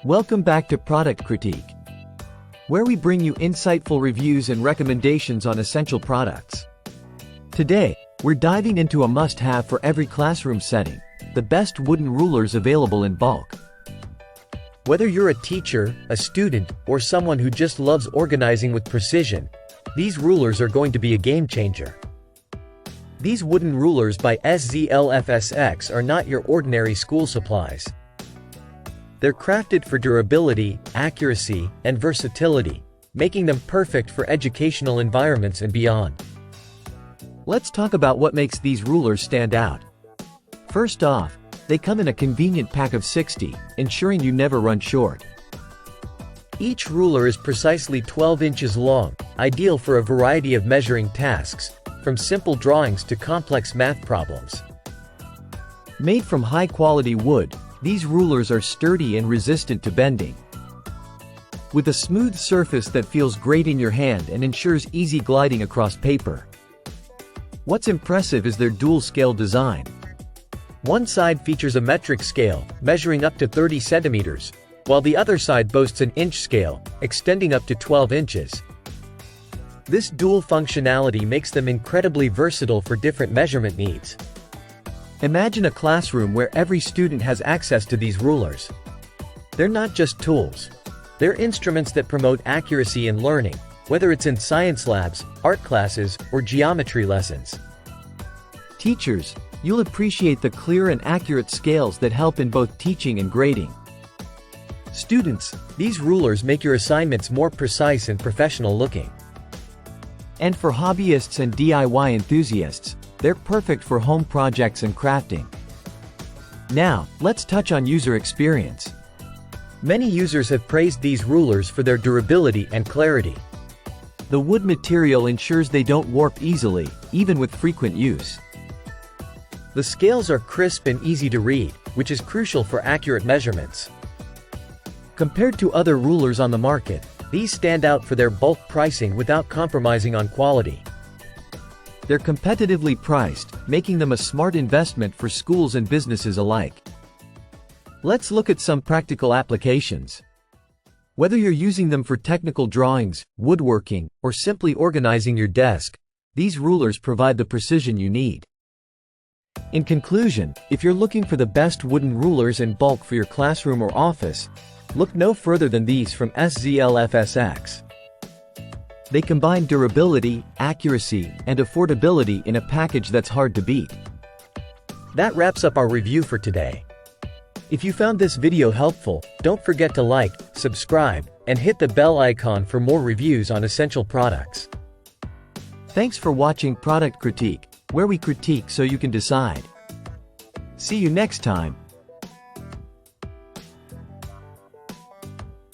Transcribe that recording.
Welcome back to Product Critique, where we bring you insightful reviews and recommendations on essential products. Today, we're diving into a must-have for every classroom setting, the best wooden rulers available in bulk. Whether you're a teacher, a student, or someone who just loves organizing with precision, these rulers are going to be a game changer. These wooden rulers by SZLFSX are not your ordinary school supplies. They're crafted for durability, accuracy, and versatility, making them perfect for educational environments and beyond. Let's talk about what makes these rulers stand out. First off, they come in a convenient pack of 60, ensuring you never run short. Each ruler is precisely 12 inches long, ideal for a variety of measuring tasks, from simple drawings to complex math problems. Made from high-quality wood, these rulers are sturdy and resistant to bending. With a smooth surface that feels great in your hand and ensures easy gliding across paper. What's impressive is their dual-scale design. One side features a metric scale, measuring up to 30 centimeters, while the other side boasts an inch scale, extending up to 12 inches. This dual functionality makes them incredibly versatile for different measurement needs. Imagine a classroom where every student has access to these rulers. They're not just tools. They're instruments that promote accuracy in learning, whether it's in science labs, art classes, or geometry lessons. Teachers, you'll appreciate the clear and accurate scales that help in both teaching and grading. Students, these rulers make your assignments more precise and professional looking. And for hobbyists and DIY enthusiasts, they're perfect for home projects and crafting. Now, let's touch on user experience. Many users have praised these rulers for their durability and clarity. The wood material ensures they don't warp easily, even with frequent use. The scales are crisp and easy to read, which is crucial for accurate measurements. Compared to other rulers on the market, these stand out for their bulk pricing without compromising on quality. They're competitively priced, making them a smart investment for schools and businesses alike. Let's look at some practical applications. Whether you're using them for technical drawings, woodworking, or simply organizing your desk, these rulers provide the precision you need. In conclusion, if you're looking for the best wooden rulers in bulk for your classroom or office, look no further than these from SZLFSX. They combine durability, accuracy, and affordability in a package that's hard to beat. That wraps up our review for today. If you found this video helpful, don't forget to like, subscribe, and hit the bell icon for more reviews on essential products. Thanks for watching Product Critique, where we critique so you can decide. See you next time.